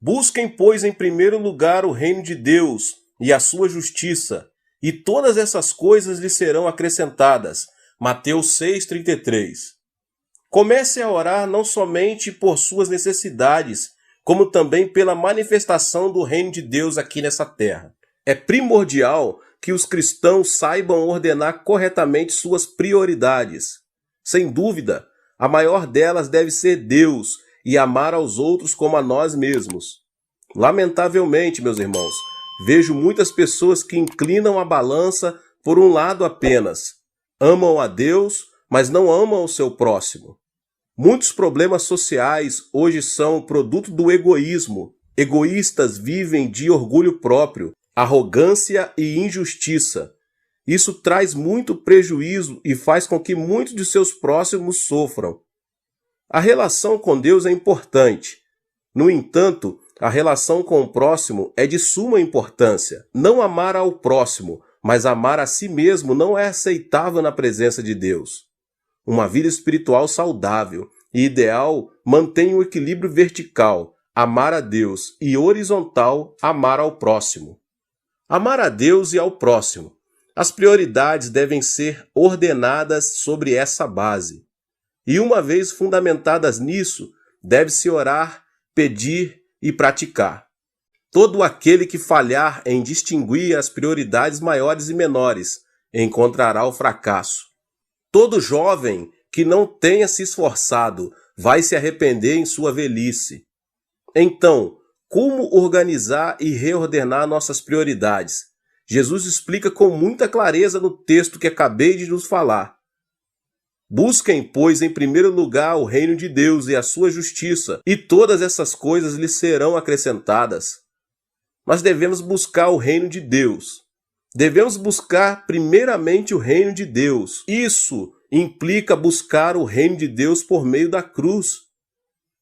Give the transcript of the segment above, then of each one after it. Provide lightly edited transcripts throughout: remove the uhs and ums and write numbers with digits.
Busquem, pois, em primeiro lugar o reino de Deus e a sua justiça, e todas essas coisas lhe serão acrescentadas. Mateus 6,33. Comece a orar não somente por suas necessidades, como também pela manifestação do reino de Deus aqui nessa terra. É primordial que os cristãos saibam ordenar corretamente suas prioridades. Sem dúvida, a maior delas deve ser Deus e amar aos outros como a nós mesmos. Lamentavelmente, meus irmãos, vejo muitas pessoas que inclinam a balança por um lado apenas. Amam a Deus, mas não amam o seu próximo. Muitos problemas sociais hoje são produto do egoísmo. Egoístas vivem de orgulho próprio, arrogância e injustiça. Isso traz muito prejuízo e faz com que muitos de seus próximos sofram. A relação com Deus é importante. No entanto, a relação com o próximo é de suma importância. Não amar ao próximo, mas amar a si mesmo não é aceitável na presença de Deus. Uma vida espiritual saudável e ideal mantém o equilíbrio vertical, amar a Deus, e horizontal, amar ao próximo. Amar a Deus e ao próximo. As prioridades devem ser ordenadas sobre essa base. E uma vez fundamentadas nisso, deve-se orar, pedir e praticar. Todo aquele que falhar em distinguir as prioridades maiores e menores encontrará o fracasso. Todo jovem que não tenha se esforçado vai se arrepender em sua velhice. Então, como organizar e reordenar nossas prioridades? Jesus explica com muita clareza no texto que acabei de nos falar. Busquem, pois, em primeiro lugar o reino de Deus e a sua justiça, e todas essas coisas lhes serão acrescentadas. Nós devemos buscar o reino de Deus. Devemos buscar primeiramente o reino de Deus. Isso implica buscar o reino de Deus por meio da cruz.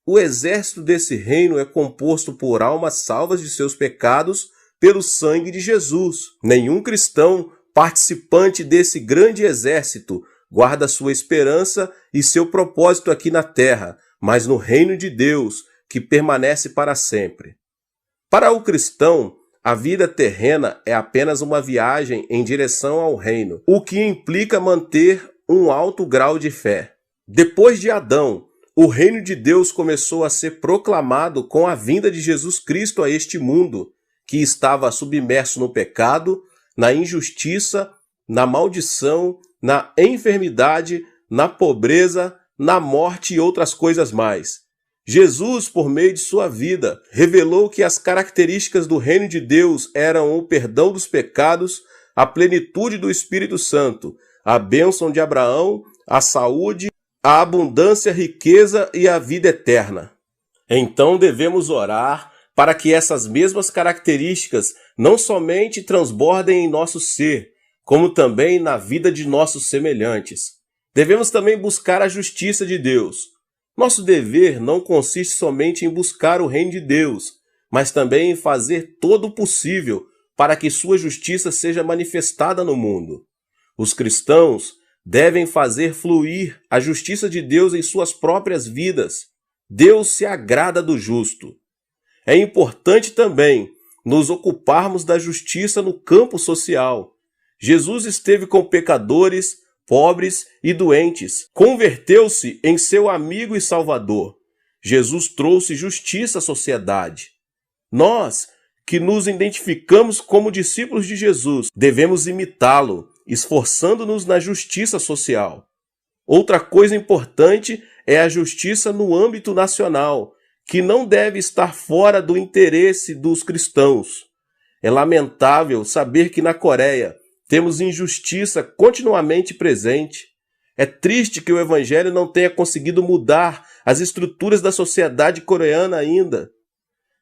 O exército desse reino é composto por almas salvas de seus pecados pelo sangue de Jesus. Nenhum cristão participante desse grande exército guarda sua esperança e seu propósito aqui na terra, mas no reino de Deus, que permanece para sempre. Para o cristão, a vida terrena é apenas uma viagem em direção ao reino, o que implica manter um alto grau de fé. Depois de Adão, o reino de Deus começou a ser proclamado com a vinda de Jesus Cristo a este mundo, que estava submerso no pecado, na injustiça, na maldição, na enfermidade, na pobreza, na morte e outras coisas mais. Jesus, por meio de sua vida, revelou que as características do reino de Deus eram o perdão dos pecados, a plenitude do Espírito Santo, a bênção de Abraão, a saúde, a abundância, a riqueza e a vida eterna. Então devemos orar para que essas mesmas características não somente transbordem em nosso ser, como também na vida de nossos semelhantes. Devemos também buscar a justiça de Deus. Nosso dever não consiste somente em buscar o reino de Deus, mas também em fazer todo o possível para que sua justiça seja manifestada no mundo. Os cristãos devem fazer fluir a justiça de Deus em suas próprias vidas. Deus se agrada do justo. É importante também nos ocuparmos da justiça no campo social. Jesus esteve com pecadores, pobres e doentes. Converteu-se em seu amigo e salvador. Jesus trouxe justiça à sociedade. Nós, que nos identificamos como discípulos de Jesus, devemos imitá-lo, esforçando-nos na justiça social. Outra coisa importante é a justiça no âmbito nacional, que não deve estar fora do interesse dos cristãos. É lamentável saber que na Coreia temos injustiça continuamente presente. É triste que o Evangelho não tenha conseguido mudar as estruturas da sociedade coreana ainda.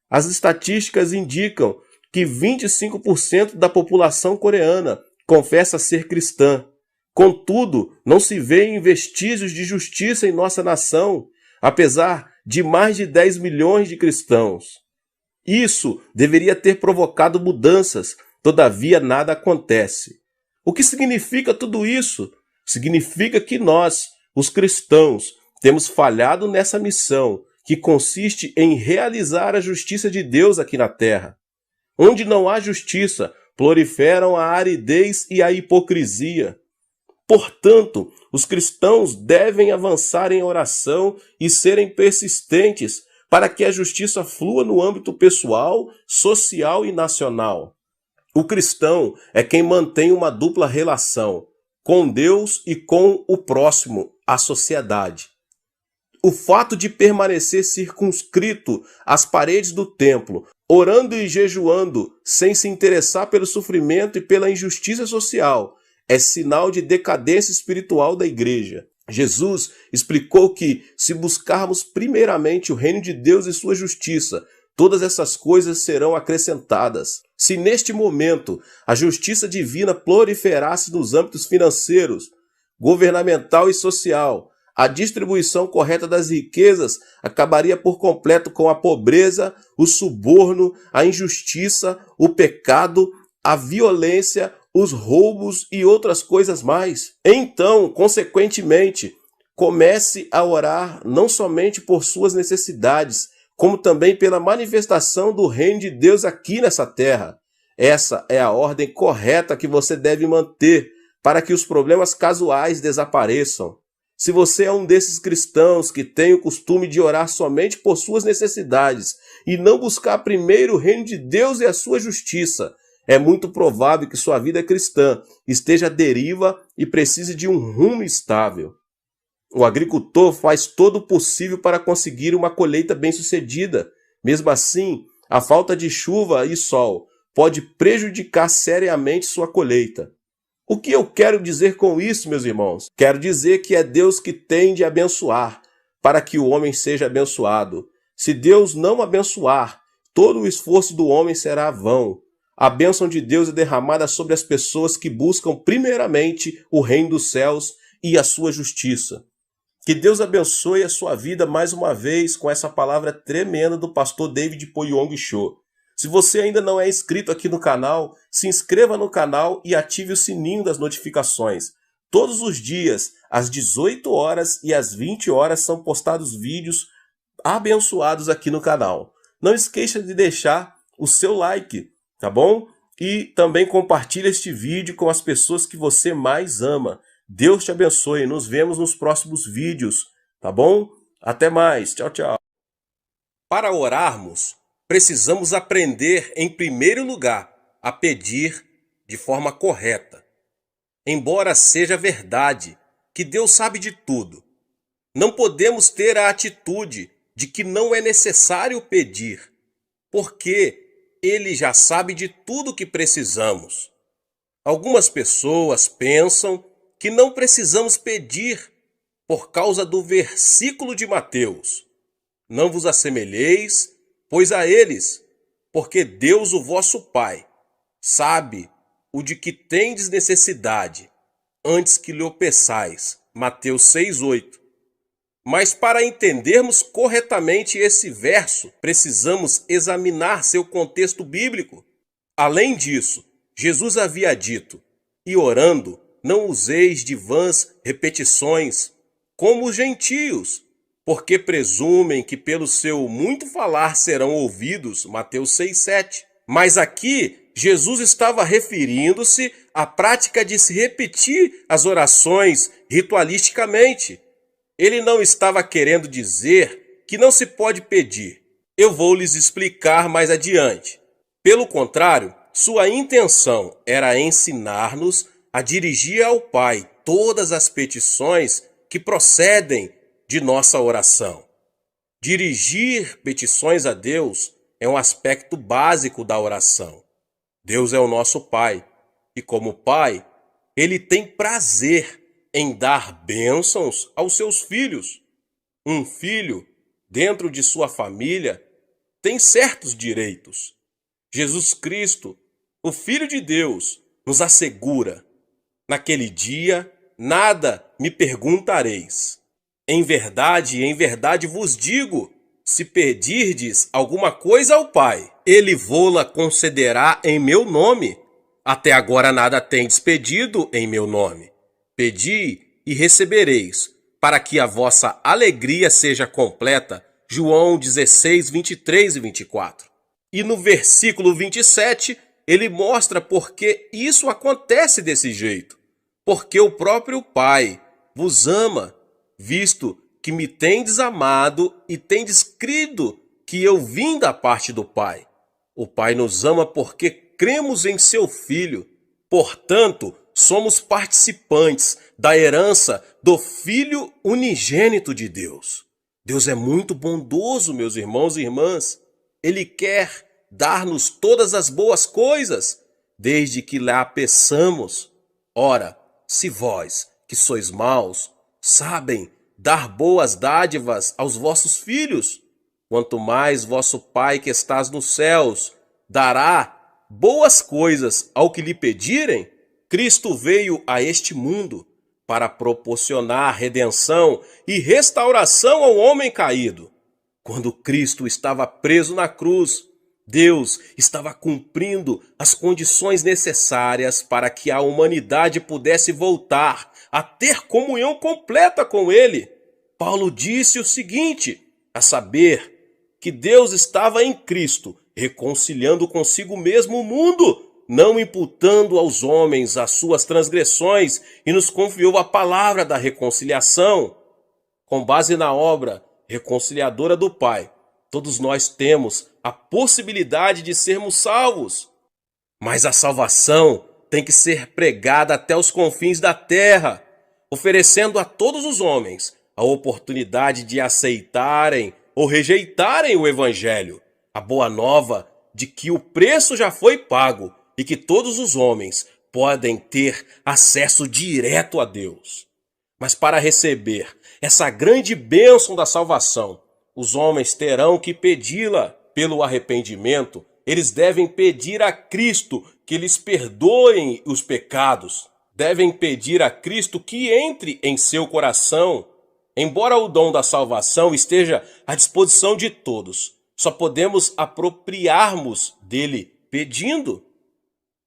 As estatísticas indicam que 25% da população coreana confessa ser cristã. Contudo, não se vêem vestígios de justiça em nossa nação, apesar de mais de 10 milhões de cristãos. Isso deveria ter provocado mudanças, todavia nada acontece. O que significa tudo isso? Significa que nós, os cristãos, temos falhado nessa missão, que consiste em realizar a justiça de Deus aqui na terra. Onde não há justiça, proliferam a aridez e a hipocrisia. Portanto, os cristãos devem avançar em oração e serem persistentes para que a justiça flua no âmbito pessoal, social e nacional. O cristão é quem mantém uma dupla relação com Deus e com o próximo, a sociedade. O fato de permanecer circunscrito às paredes do templo, orando e jejuando, sem se interessar pelo sofrimento e pela injustiça social, é sinal de decadência espiritual da igreja. Jesus explicou que, se buscarmos primeiramente o reino de Deus e sua justiça, todas essas coisas serão acrescentadas. Se neste momento a justiça divina proliferasse nos âmbitos financeiros, governamental e social, a distribuição correta das riquezas acabaria por completo com a pobreza, o suborno, a injustiça, o pecado, a violência, os roubos e outras coisas mais. Então, consequentemente, comece a orar não somente por suas necessidades, como também pela manifestação do reino de Deus aqui nessa terra. Essa é a ordem correta que você deve manter para que os problemas casuais desapareçam. Se você é um desses cristãos que tem o costume de orar somente por suas necessidades e não buscar primeiro o reino de Deus e a sua justiça, é muito provável que sua vida cristã esteja à deriva e precise de um rumo estável. O agricultor faz todo o possível para conseguir uma colheita bem-sucedida. Mesmo assim, a falta de chuva e sol pode prejudicar seriamente sua colheita. O que eu quero dizer com isso, meus irmãos? Quero dizer que é Deus que tem de abençoar, para que o homem seja abençoado. Se Deus não abençoar, todo o esforço do homem será vão. A bênção de Deus é derramada sobre as pessoas que buscam primeiramente o reino dos céus e a sua justiça. Que Deus abençoe a sua vida mais uma vez com essa palavra tremenda do pastor David Poyong Cho. Se você ainda não é inscrito aqui no canal, se inscreva no canal e ative o sininho das notificações. Todos os dias, às 18 horas e às 20 horas, são postados vídeos abençoados aqui no canal. Não esqueça de deixar o seu like, tá bom? E também compartilhe este vídeo com as pessoas que você mais ama. Deus te abençoe. Nos vemos nos próximos vídeos, tá bom? Até mais. Tchau, tchau. Para orarmos, precisamos aprender, em primeiro lugar, a pedir de forma correta. Embora seja verdade que Deus sabe de tudo, não podemos ter a atitude de que não é necessário pedir, porque Ele já sabe de tudo que precisamos. Algumas pessoas pensam que não precisamos pedir por causa do versículo de Mateus. Não vos assemelheis, pois a eles, porque Deus, o vosso Pai, sabe o de que tendes necessidade, antes que lhe o peçais. Mateus 6:8. Mas para entendermos corretamente esse verso, precisamos examinar seu contexto bíblico. Além disso, Jesus havia dito: e orando, não useis de vãs repetições, como os gentios, porque presumem que pelo seu muito falar serão ouvidos. Mateus 6:7. Mas aqui, Jesus estava referindo-se à prática de se repetir as orações ritualisticamente. Ele não estava querendo dizer que não se pode pedir. Eu vou lhes explicar mais adiante. Pelo contrário, sua intenção era ensinar-nos a dirigir ao Pai todas as petições que procedem de nossa oração. Dirigir petições a Deus é um aspecto básico da oração. Deus é o nosso Pai, e como Pai, Ele tem prazer em dar bênçãos aos seus filhos. Um filho, dentro de sua família, tem certos direitos. Jesus Cristo, o Filho de Deus, nos assegura: naquele dia, nada me perguntareis. Em verdade vos digo, se pedirdes alguma coisa ao Pai, Ele vô-la concederá em meu nome. Até agora nada tendes pedido em meu nome. Pedi e recebereis, para que a vossa alegria seja completa. João 16, 23 e 24. E no versículo 27, ele mostra por que isso acontece desse jeito. Porque o próprio Pai vos ama, visto que me tendes amado e tendes crido que eu vim da parte do Pai. O Pai nos ama porque cremos em seu Filho. Portanto, somos participantes da herança do Filho unigênito de Deus. Deus é muito bondoso, meus irmãos e irmãs. Ele quer dar-nos todas as boas coisas, desde que lá peçamos. Ora, se vós, que sois maus, sabem dar boas dádivas aos vossos filhos, quanto mais vosso Pai que estás nos céus dará boas coisas ao que lhe pedirem. Cristo veio a este mundo para proporcionar redenção e restauração ao homem caído. Quando Cristo estava preso na cruz, Deus estava cumprindo as condições necessárias para que a humanidade pudesse voltar a ter comunhão completa com Ele. Paulo disse o seguinte, a saber, que Deus estava em Cristo, reconciliando consigo mesmo o mundo, não imputando aos homens as suas transgressões, e nos confiou a palavra da reconciliação. Com base na obra reconciliadora do Pai, todos nós temos a possibilidade de sermos salvos. Mas a salvação tem que ser pregada até os confins da terra, oferecendo a todos os homens a oportunidade de aceitarem ou rejeitarem o Evangelho, a boa nova de que o preço já foi pago e que todos os homens podem ter acesso direto a Deus. Mas para receber essa grande bênção da salvação, os homens terão que pedi-la pelo arrependimento. Eles devem pedir a Cristo que lhes perdoem os pecados. Devem pedir a Cristo que entre em seu coração. Embora o dom da salvação esteja à disposição de todos, só podemos apropriarmos dele pedindo.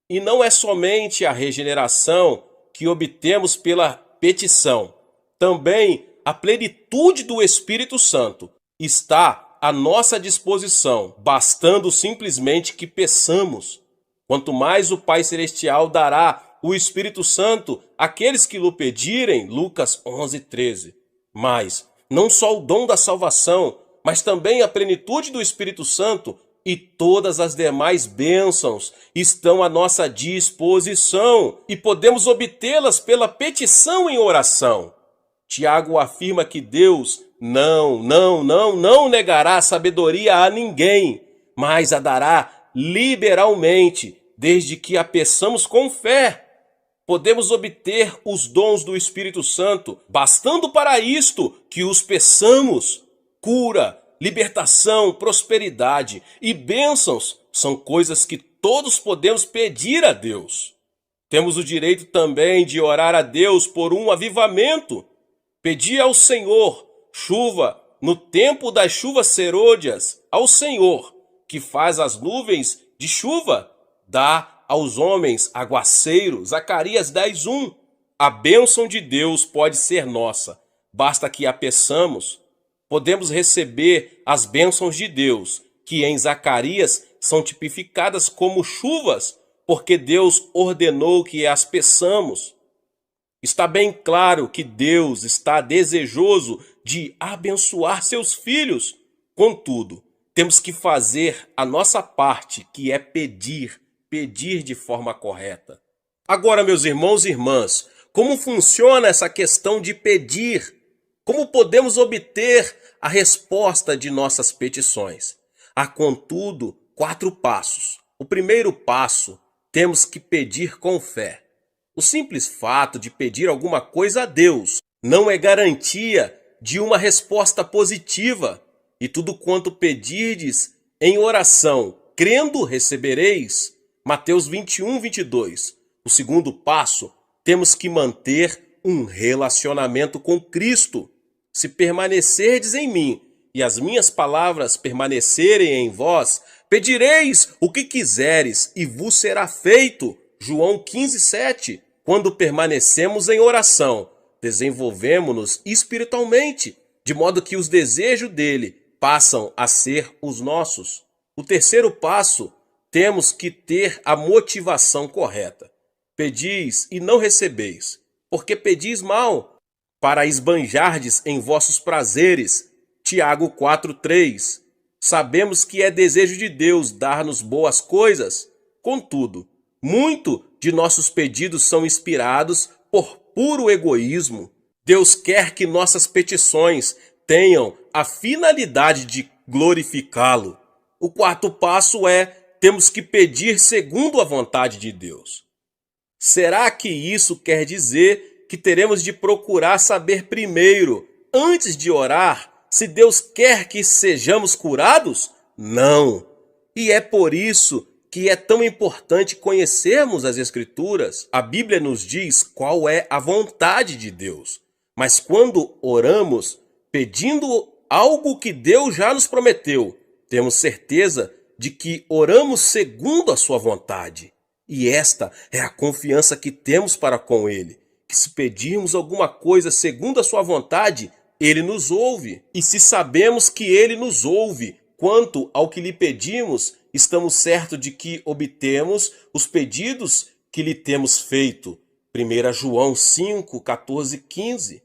E não é somente a regeneração que obtemos pela petição. Também a plenitude do Espírito Santo está à nossa disposição, bastando simplesmente que peçamos. Quanto mais o Pai Celestial dará o Espírito Santo àqueles que lhe pedirem, Lucas 11:13. Mas não só o dom da salvação, mas também a plenitude do Espírito Santo e todas as demais bênçãos estão à nossa disposição e podemos obtê-las pela petição em oração. Tiago afirma que Deus não negará sabedoria a ninguém, mas a dará liberalmente, desde que a peçamos com fé. Podemos obter os dons do Espírito Santo, bastando para isto que os peçamos. Cura, libertação, prosperidade e bênçãos são coisas que todos podemos pedir a Deus. Temos o direito também de orar a Deus por um avivamento. Pedir ao Senhor chuva no tempo das chuvas serôdias, ao Senhor que faz as nuvens de chuva, dá aos homens aguaceiro. Zacarias 10:1. A bênção de Deus pode ser nossa, basta que a peçamos. Podemos receber as bênçãos de Deus, que em Zacarias são tipificadas como chuvas, porque Deus ordenou que as peçamos. Está bem claro que Deus está desejoso de abençoar seus filhos. Contudo, temos que fazer a nossa parte, que é pedir de forma correta. Agora, meus irmãos e irmãs, como funciona essa questão de pedir? Como podemos obter a resposta de nossas petições? Há, contudo, 4 passos. O primeiro passo, temos que pedir com fé. O simples fato de pedir alguma coisa a Deus não é garantia de uma resposta positiva. E tudo quanto pedirdes em oração, crendo, recebereis. Mateus 21:22. O segundo passo, temos que manter um relacionamento com Cristo. Se permanecerdes em mim e as minhas palavras permanecerem em vós, pedireis o que quiseres e vos será feito. João 15:7. Quando permanecemos em oração, desenvolvemos-nos espiritualmente, de modo que os desejos dele passam a ser os nossos. O terceiro passo, temos que ter a motivação correta. Pedis e não recebeis, porque pedis mal, para esbanjardes em vossos prazeres. Tiago 4:3. Sabemos que é desejo de Deus dar-nos boas coisas. Contudo, muito de nossos pedidos são inspirados por puro egoísmo. Deus quer que nossas petições tenham a finalidade de glorificá-lo. O quarto passo é: temos que pedir segundo a vontade de Deus. Será que isso quer dizer que teremos de procurar saber primeiro, antes de orar, se Deus quer que sejamos curados? Não. E é por isso que é tão importante conhecermos as Escrituras. A Bíblia nos diz qual é a vontade de Deus. Mas quando oramos, pedindo algo que Deus já nos prometeu, temos certeza de que oramos segundo a sua vontade. E esta é a confiança que temos para com Ele, que se pedirmos alguma coisa segundo a sua vontade, Ele nos ouve. E se sabemos que Ele nos ouve quanto ao que lhe pedimos, estamos certos de que obtemos os pedidos que lhe temos feito. 1 João 5, 14 e 15.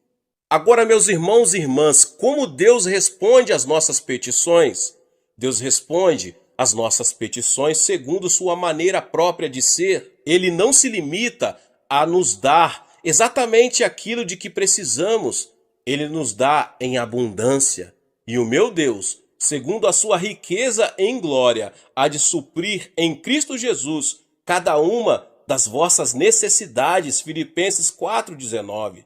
Agora, meus irmãos e irmãs, como Deus responde às nossas petições? Deus responde às nossas petições segundo sua maneira própria de ser. Ele não se limita a nos dar exatamente aquilo de que precisamos. Ele nos dá em abundância. E o meu Deus, segundo a sua riqueza em glória, há de suprir em Cristo Jesus cada uma das vossas necessidades. Filipenses 4,19.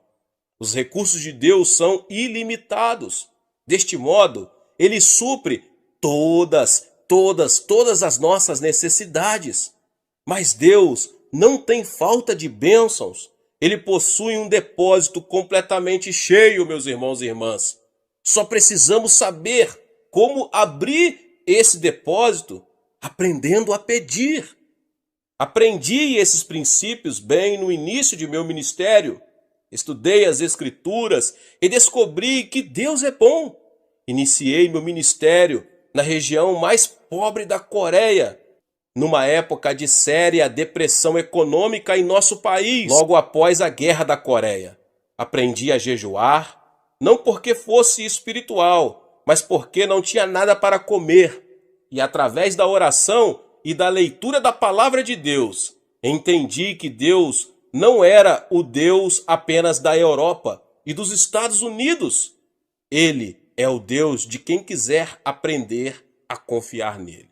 Os recursos de Deus são ilimitados. Deste modo, Ele supre todas as nossas necessidades. Mas Deus não tem falta de bênçãos. Ele possui um depósito completamente cheio, meus irmãos e irmãs. Só precisamos saber como abrir esse depósito, aprendendo a pedir. Aprendi esses princípios bem no início de meu ministério. Estudei as Escrituras e descobri que Deus é bom. Iniciei meu ministério na região mais pobre da Coreia, numa época de séria depressão econômica em nosso país, logo após a Guerra da Coreia. Aprendi a jejuar, não porque fosse espiritual, mas porque não tinha nada para comer. E através da oração e da leitura da palavra de Deus, entendi que Deus não era o Deus apenas da Europa e dos Estados Unidos. Ele é o Deus de quem quiser aprender a confiar nele.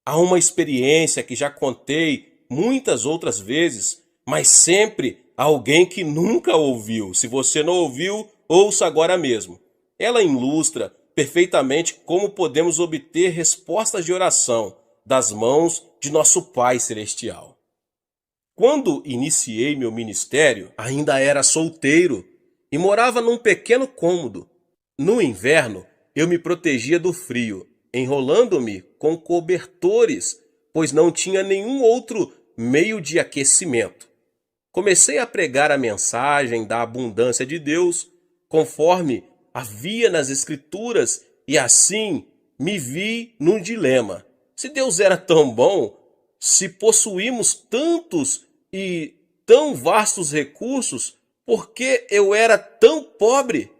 Há uma experiência que já contei muitas outras vezes, mas sempre há alguém que nunca ouviu. Se você não ouviu, ouça agora mesmo. Ela ilustra perfeitamente como podemos obter respostas de oração das mãos de nosso Pai Celestial. Quando iniciei meu ministério, ainda era solteiro e morava num pequeno cômodo. No inverno, eu me protegia do frio, enrolando-me com cobertores, pois não tinha nenhum outro meio de aquecimento. Comecei a pregar a mensagem da abundância de Deus, conforme havia nas Escrituras, e assim me vi num dilema. Se Deus era tão bom, se possuímos tantos e tão vastos recursos, por que eu era tão pobre?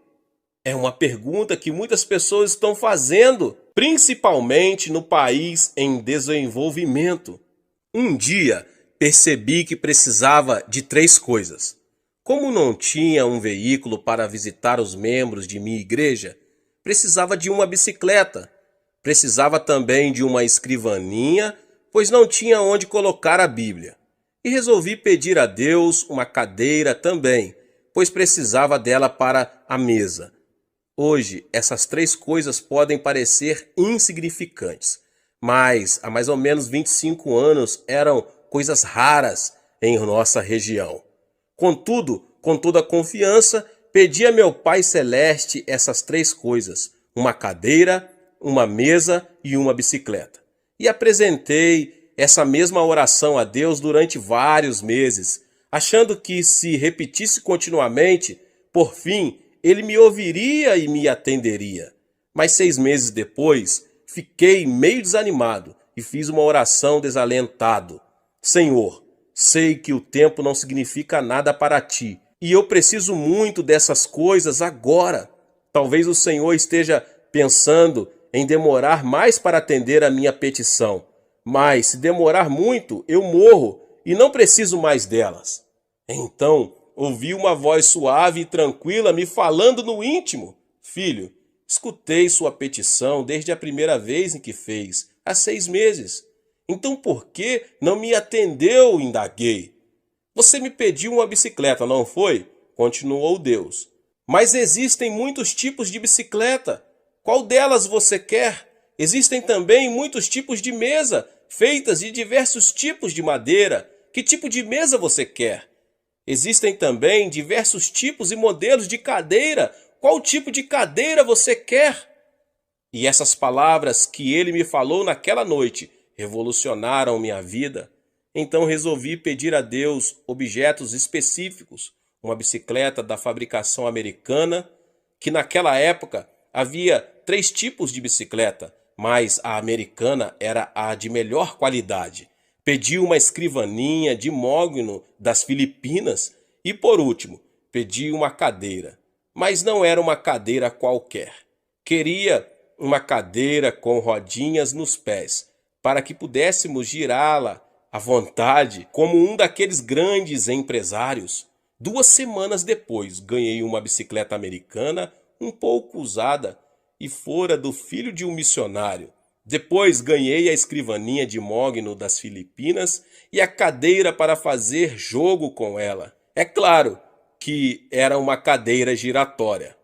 É uma pergunta que muitas pessoas estão fazendo, principalmente no país em desenvolvimento. Um dia percebi que precisava de 3 coisas. Como não tinha um veículo para visitar os membros de minha igreja, precisava de uma bicicleta. Precisava também de uma escrivaninha, pois não tinha onde colocar a Bíblia. E resolvi pedir a Deus uma cadeira também, pois precisava dela para a mesa. Hoje, essas 3 coisas podem parecer insignificantes, mas há mais ou menos 25 anos eram coisas raras em nossa região. Contudo, com toda confiança, pedi a meu Pai Celeste essas 3 coisas, uma cadeira, uma mesa e uma bicicleta. E apresentei essa mesma oração a Deus durante vários meses, achando que se repetisse continuamente, por fim, Ele me ouviria e me atenderia. Mas 6 meses depois, fiquei meio desanimado e fiz uma oração desalentado. Senhor, sei que o tempo não significa nada para ti e eu preciso muito dessas coisas agora. Talvez o Senhor esteja pensando em demorar mais para atender a minha petição, mas se demorar muito, eu morro e não preciso mais delas. Então, ouvi uma voz suave e tranquila me falando no íntimo: Filho, escutei sua petição desde a primeira vez em que fez, há 6 meses. Então por que não me atendeu? Indaguei. Você me pediu uma bicicleta, não foi? Continuou Deus. Mas existem muitos tipos de bicicleta. Qual delas você quer? Existem também muitos tipos de mesa, feitas de diversos tipos de madeira. Que tipo de mesa você quer? Existem também diversos tipos e modelos de cadeira. Qual tipo de cadeira você quer? E essas palavras que ele me falou naquela noite revolucionaram minha vida. Então resolvi pedir a Deus objetos específicos, uma bicicleta da fabricação americana, que naquela época havia 3 tipos de bicicleta, mas a americana era a de melhor qualidade. Pedi uma escrivaninha de mogno das Filipinas e, por último, pedi uma cadeira. Mas não era uma cadeira qualquer. Queria uma cadeira com rodinhas nos pés, para que pudéssemos girá-la à vontade, como um daqueles grandes empresários. 2 semanas depois, ganhei uma bicicleta americana um pouco usada e fora do filho de um missionário. Depois ganhei a escrivaninha de mogno das Filipinas e a cadeira para fazer jogo com ela. É claro que era uma cadeira giratória.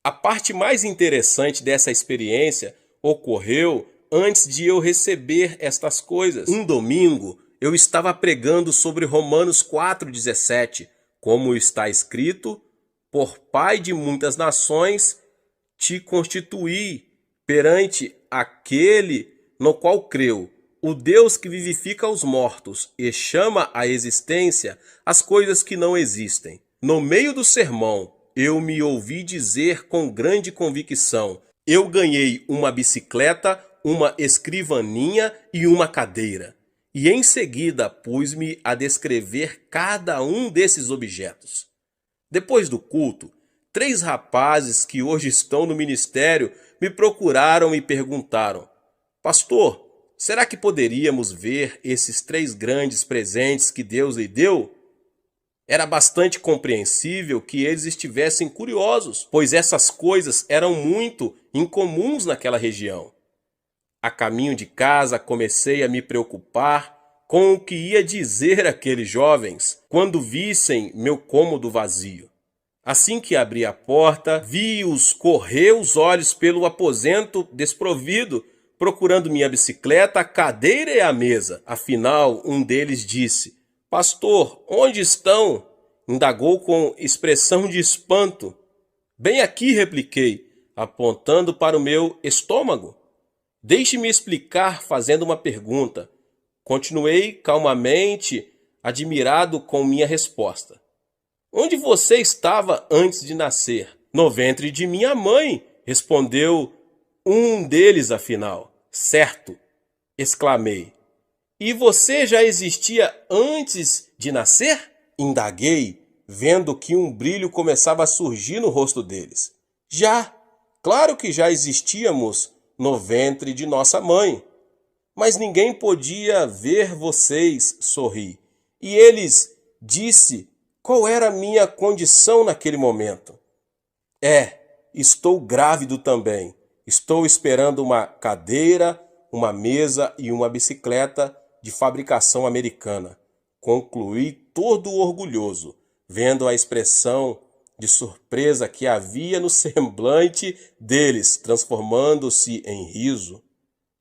A parte mais interessante dessa experiência ocorreu antes de eu receber estas coisas. Um domingo, eu estava pregando sobre Romanos 4,17, como está escrito: por pai de muitas nações te constituí perante aquele no qual creu, o Deus que vivifica os mortos e chama à existência as coisas que não existem. No meio do sermão, eu me ouvi dizer com grande convicção: eu ganhei uma bicicleta, uma escrivaninha e uma cadeira. E em seguida pus-me a descrever cada um desses objetos. Depois do culto, 3 rapazes que hoje estão no ministério me procuraram e perguntaram: Pastor, será que poderíamos ver esses 3 grandes presentes que Deus lhe deu? Era bastante compreensível que eles estivessem curiosos, pois essas coisas eram muito incomuns naquela região. A caminho de casa comecei a me preocupar com o que ia dizer aqueles jovens quando vissem meu cômodo vazio. Assim que abri a porta, vi-os correr os olhos pelo aposento desprovido, procurando minha bicicleta, a cadeira e a mesa. Afinal, um deles disse: Pastor, onde estão? Indagou com expressão de espanto. Bem aqui, repliquei, apontando para o meu estômago. Deixe-me explicar fazendo uma pergunta. Continuei calmamente, admirado com minha resposta. Onde você estava antes de nascer? No ventre de minha mãe, respondeu um deles afinal. Certo, exclamei. E você já existia antes de nascer? Indaguei, vendo que um brilho começava a surgir no rosto deles. Já, claro que já existíamos no ventre de nossa mãe. Mas ninguém podia ver vocês sorrir. E eles disse qual era a minha condição naquele momento. Estou grávido também. Estou esperando uma cadeira, uma mesa e uma bicicleta de fabricação americana. Concluí todo orgulhoso, vendo a expressão de surpresa que havia no semblante deles, transformando-se em riso.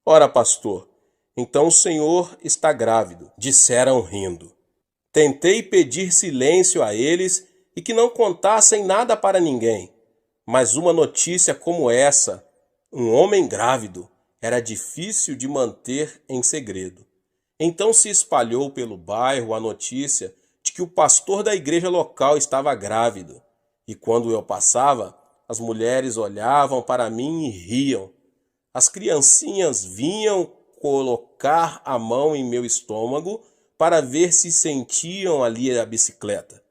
Ora, pastor, então o senhor está grávido, disseram rindo. Tentei pedir silêncio a eles e que não contassem nada para ninguém, mas uma notícia como essa, um homem grávido, era difícil de manter em segredo. Então se espalhou pelo bairro a notícia de que o pastor da igreja local estava grávido, e quando eu passava, as mulheres olhavam para mim e riam. As criancinhas vinham colocar a mão em meu estômago para ver se sentiam ali a bicicleta.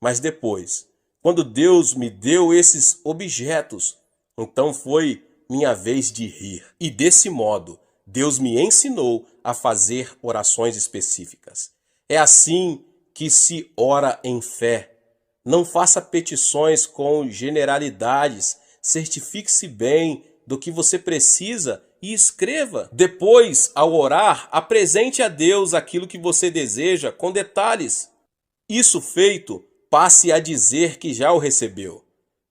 Mas depois, quando Deus me deu esses objetos, então foi minha vez de rir. E desse modo, Deus me ensinou a fazer orações específicas. É assim que se ora em fé. Não faça petições com generalidades. Certifique-se bem do que você precisa e escreva. Depois, ao orar, apresente a Deus aquilo que você deseja com detalhes. Isso feito, passe a dizer que já o recebeu.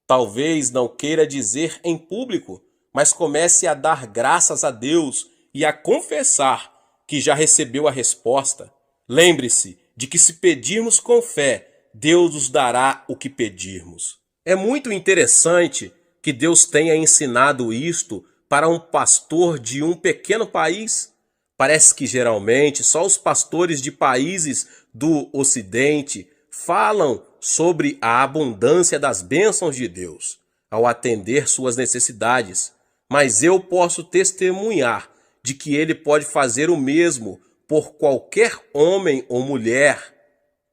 Talvez não queira dizer em público, mas comece a dar graças a Deus e a confessar que já recebeu a resposta. Lembre-se de que se pedirmos com fé, Deus nos dará o que pedirmos. É muito interessante que Deus tenha ensinado isto para um pastor de um pequeno país. Parece que geralmente só os pastores de países do Ocidente falam sobre a abundância das bênçãos de Deus ao atender suas necessidades. Mas eu posso testemunhar de que Ele pode fazer o mesmo por qualquer homem ou mulher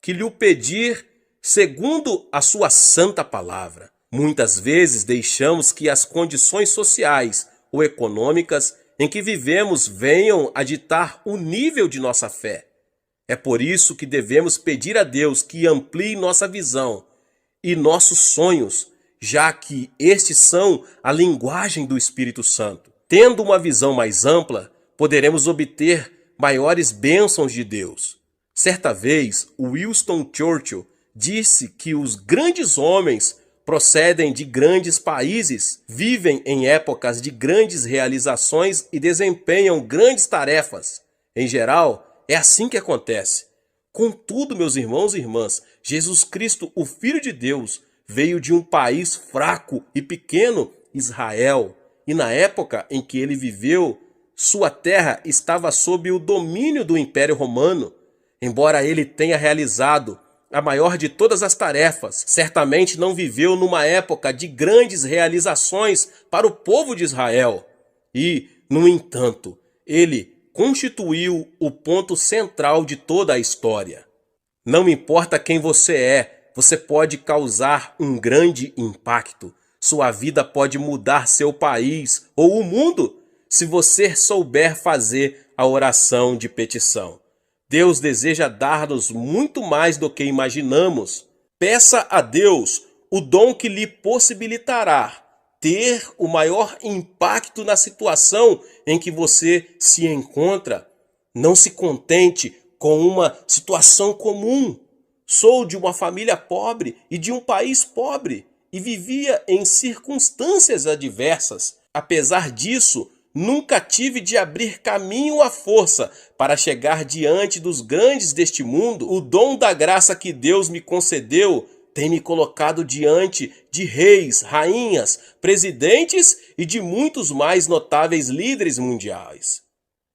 que lhe o pedir segundo a sua santa palavra. Muitas vezes deixamos que as condições sociais ou econômicas em que vivemos venham a ditar o nível de nossa fé. É por isso que devemos pedir a Deus que amplie nossa visão e nossos sonhos, já que estes são a linguagem do Espírito Santo. Tendo uma visão mais ampla, poderemos obter maiores bênçãos de Deus. Certa vez, Winston Churchill disse que os grandes homens procedem de grandes países, vivem em épocas de grandes realizações e desempenham grandes tarefas. Em geral, é assim que acontece. Contudo, meus irmãos e irmãs, Jesus Cristo, o Filho de Deus, veio de um país fraco e pequeno, Israel, e na época em que ele viveu, sua terra estava sob o domínio do Império Romano. Embora ele tenha realizado a maior de todas as tarefas, certamente não viveu numa época de grandes realizações para o povo de Israel. E, no entanto, ele constituiu o ponto central de toda a história. Não importa quem você é, você pode causar um grande impacto. Sua vida pode mudar seu país ou o mundo se você souber fazer a oração de petição. Deus deseja dar-nos muito mais do que imaginamos. Peça a Deus o dom que lhe possibilitará ter o maior impacto na situação em que você se encontra. Não se contente com uma situação comum. Sou de uma família pobre e de um país pobre e vivia em circunstâncias adversas. Apesar disso, nunca tive de abrir caminho à força para chegar diante dos grandes deste mundo. O dom da graça que Deus me concedeu tem me colocado diante de reis, rainhas, presidentes e de muitos mais notáveis líderes mundiais.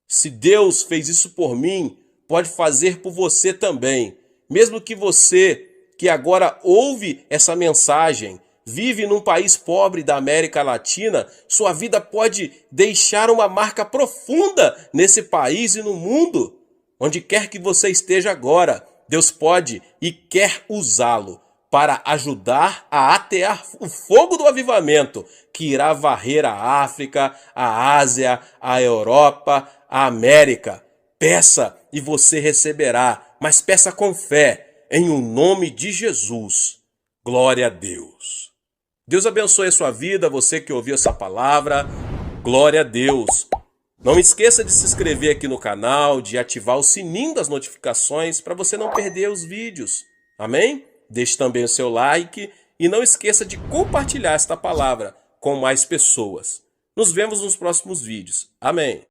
Se Deus fez isso por mim, pode fazer por você também. Mesmo que você, que agora ouve essa mensagem, vive num país pobre da América Latina, sua vida pode deixar uma marca profunda nesse país e no mundo. Onde quer que você esteja agora, Deus pode e quer usá-lo para ajudar a atear o fogo do avivamento que irá varrer a África, a Ásia, a Europa, a América. Peça e você receberá, mas peça com fé, em o nome de Jesus. Glória a Deus. Deus abençoe a sua vida, você que ouviu essa palavra. Glória a Deus. Não esqueça de se inscrever aqui no canal, de ativar o sininho das notificações para você não perder os vídeos. Amém? Deixe também o seu like e não esqueça de compartilhar esta palavra com mais pessoas. Nos vemos nos próximos vídeos. Amém.